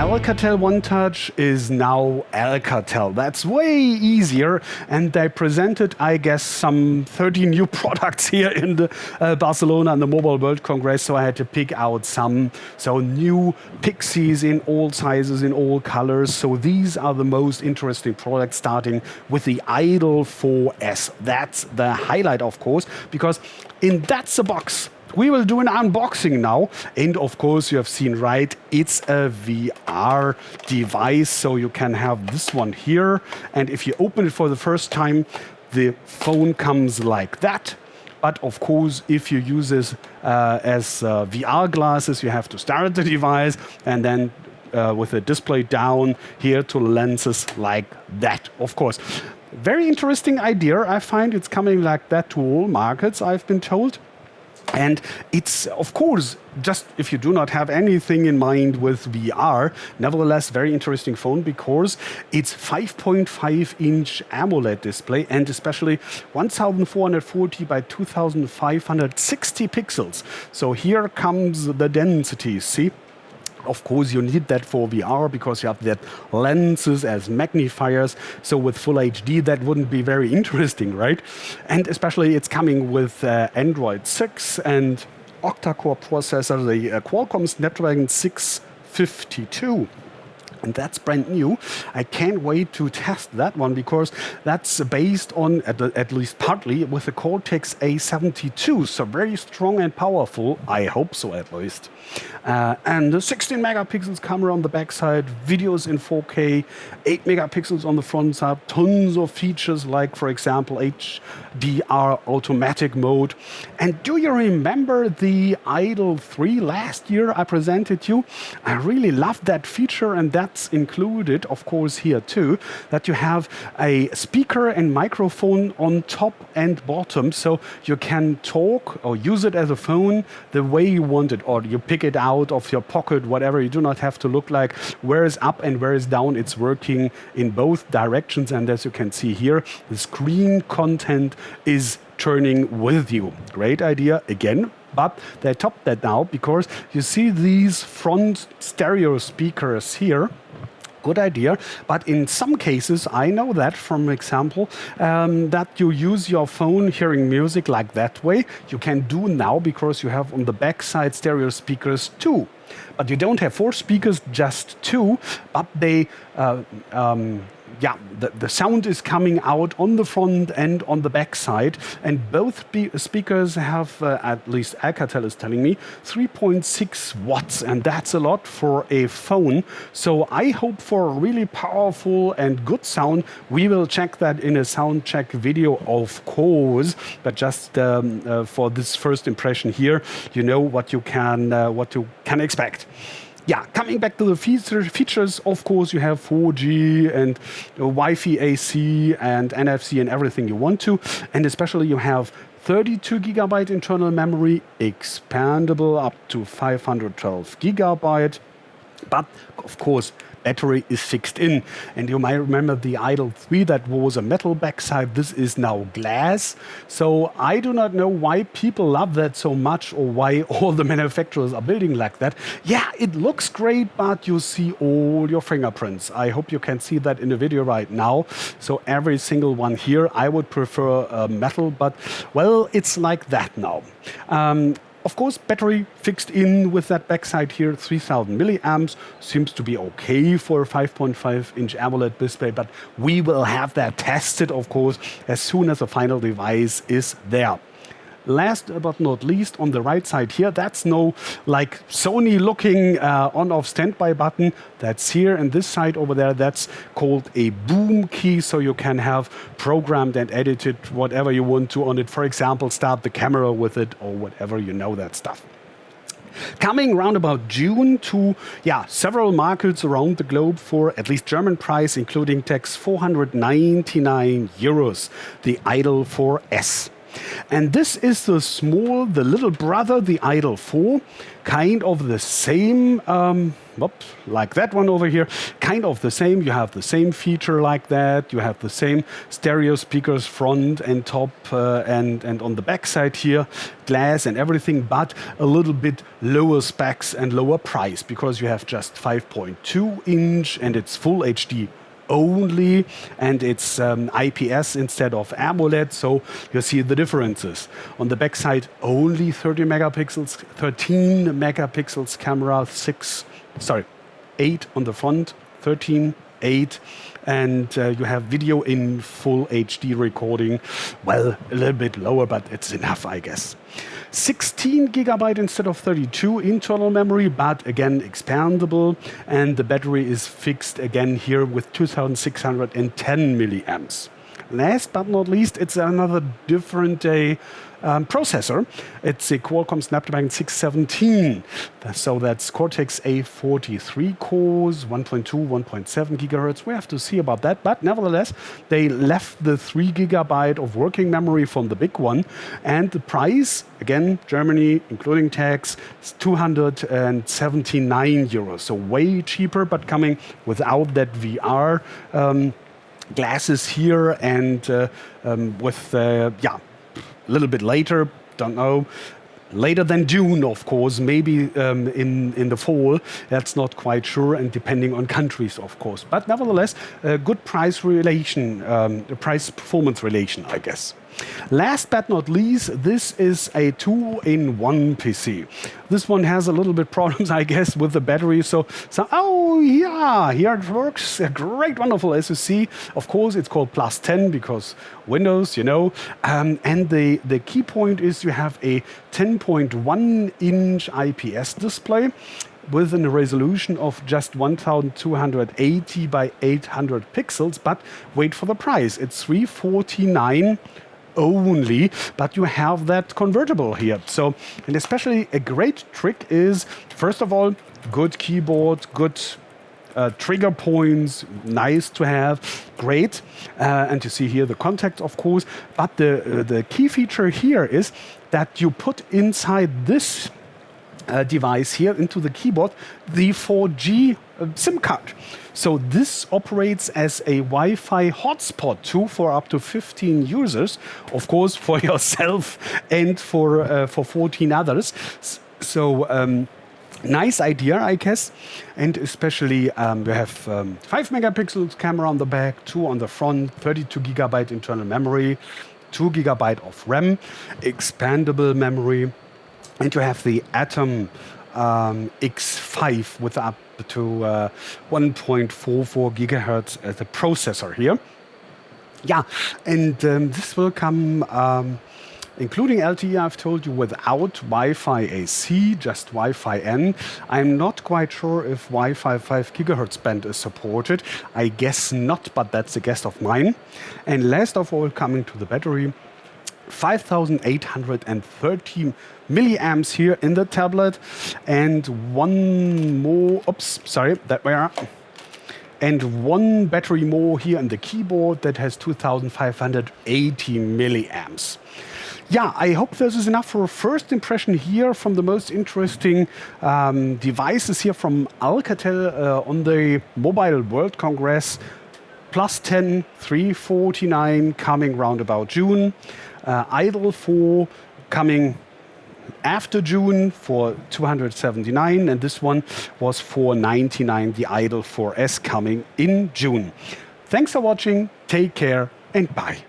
Alcatel One Touch is now Alcatel. That's way easier. And they presented, I guess, some 30 new products here in the Barcelona and the Mobile World Congress. So I had to pick out some. So new Pixies in all sizes, in all colors. So these are the most interesting products, starting with the Idol 4S. That's the highlight, of course, because in That's a Box, we will do an unboxing now. And of course, you have seen right, it's a VR device. So you can have this one here. And if you open it for the first time, the phone comes like that. But of course, if you use this as VR glasses, you have to start the device and then with the display down here to lenses like that, of course. Very interesting idea. I find it's coming like that to all markets, I've been told. And it's, of course, just if you do not have anything in mind with VR, nevertheless, very interesting phone because it's 5.5-inch AMOLED display and especially 1440 by 2560 pixels. So here comes the density, see? Of course, you need that for VR because you have that lenses as magnifiers. So with full HD, that wouldn't be very interesting, right? And especially it's coming with Android 6 and octa-core processor, the Qualcomm Snapdragon 652. And that's brand new. I can't wait to test that one because that's based on, at least partly, with the Cortex A72. So very strong and powerful. I hope so, at least. And the 16 megapixels camera on the back side, videos in 4K, 8 megapixels on the front side, tons of features like, for example, HDR automatic mode. And do you remember the Idol 3 last year I presented you? I really loved that feature, and that's included, of course, here too, that you have a speaker and microphone on top and bottom, so you can talk or use it as a phone the way you want it, or you pick it out of your pocket, whatever. You do not have to look like where is up and where is down. It's working in both directions, and as you can see here, the screen content is turning with you. Great idea again. But they topped that now because you see these front stereo speakers here. Good idea. But in some cases, I know that from example, that you use your phone hearing music like that way. You can do now because you have on the back side stereo speakers too. But you don't have 4 speakers, just 2. But they, the sound is coming out on the front and on the back side. And both speakers have, at least Alcatel is telling me, 3.6 watts. And that's a lot for a phone. So I hope for a really powerful and good sound. We will check that in a sound check video, of course. But just for this first impression here, you know what you can expect. Yeah, coming back to the features, of course, you have 4G and Wi-Fi AC and NFC and everything you want to. And especially you have 32 gigabyte internal memory, expandable up to 512 gigabyte. But, of course, battery is fixed in. And you might remember the Idol 3, that was a metal backside. This is now glass. So I do not know why people love that so much or why all the manufacturers are building like that. Yeah, it looks great, but you see all your fingerprints. I hope you can see that in the video right now. So every single one here, I would prefer metal, but well, it's like that now. Of course, battery fixed in with that backside here, 3000 milliamps. Seems to be okay for a 5.5-inch AMOLED display, but we will have that tested, of course, as soon as the final device is there. Last but not least, on the right side here, that's no like Sony looking on-off standby button. That's here, and this side over there, that's called a boom key, so you can have programmed and edited whatever you want to on it. For example, start the camera with it or whatever, you know that stuff. Coming around about June to several markets around the globe for at least German price, including tax, 499 euros, the Idol 4S. And this is the little brother, the Idol 4, kind of the same, like that one over here, kind of the same. You have the same feature like that. You have the same stereo speakers front and top and on the back side here, glass and everything, but a little bit lower specs and lower price because you have just 5.2 inch and it's full HD only, and it's IPS instead of AMOLED, so you see the differences. On the back side, only 13 megapixels camera, 8 on the front, 13, 8, and you have video in full HD recording. Well, a little bit lower, but it's enough, I guess. 16 gigabyte instead of 32 internal memory, but again expandable, and the battery is fixed again here with 2610 milliamps. Last but not least, it's another different processor. It's a Qualcomm Snapdragon 617. So that's Cortex A43 cores, 1.2, 1.7 gigahertz. We have to see about that. But nevertheless, they left the 3 gigabyte of working memory from the big one. And the price, again, Germany, including tax, is 279 euros. So way cheaper, but coming without that VR glasses here and with, a little bit later, don't know, later than June, of course, maybe in the fall, that's not quite sure, and depending on countries, of course. But nevertheless, a good price relation, price-performance relation, I guess. Last but not least, this is a 2-in-1 PC. This one has a little bit problems, I guess, with the battery. So oh yeah, here it works. A great, wonderful SoC. Of course, it's called Plus 10 because Windows, you know. And the key point is you have a 10.1-inch IPS display with a resolution of just 1280 by 800 pixels. But wait for the price. It's $349 only, but you have that convertible here. So, and especially a great trick is, first of all, good keyboard, good trigger points, nice to have, great. And you see here the contact, of course. But the key feature here is that you put inside this device here into the keyboard the 4G SIM card. So this operates as a Wi-Fi hotspot too for up to 15 users, of course for yourself and for 14 others. So nice idea, I guess. And especially we have 5 megapixels camera on the back, 2 on the front, 32 gigabyte internal memory, 2 gigabyte of RAM, expandable memory. And you have the Atom X5 with up to 1.44 gigahertz as a processor here. Yeah, and this will come including LTE, I've told you, without Wi-Fi AC, just Wi-Fi N. I'm not quite sure if Wi-Fi 5 gigahertz band is supported. I guess not, but that's a guess of mine. And last of all, coming to the battery, 5,830 milliamps here in the tablet, and one more, and one battery more here in the keyboard that has 2,580 milliamps. Yeah, I hope this is enough for a first impression here from the most interesting devices here from Alcatel on the Mobile World Congress. Plus 10, 349 coming round about June. Idol 4 coming after June for 279, and this one was 499, the Idol 4S coming in June. Thanks for watching, take care, and bye.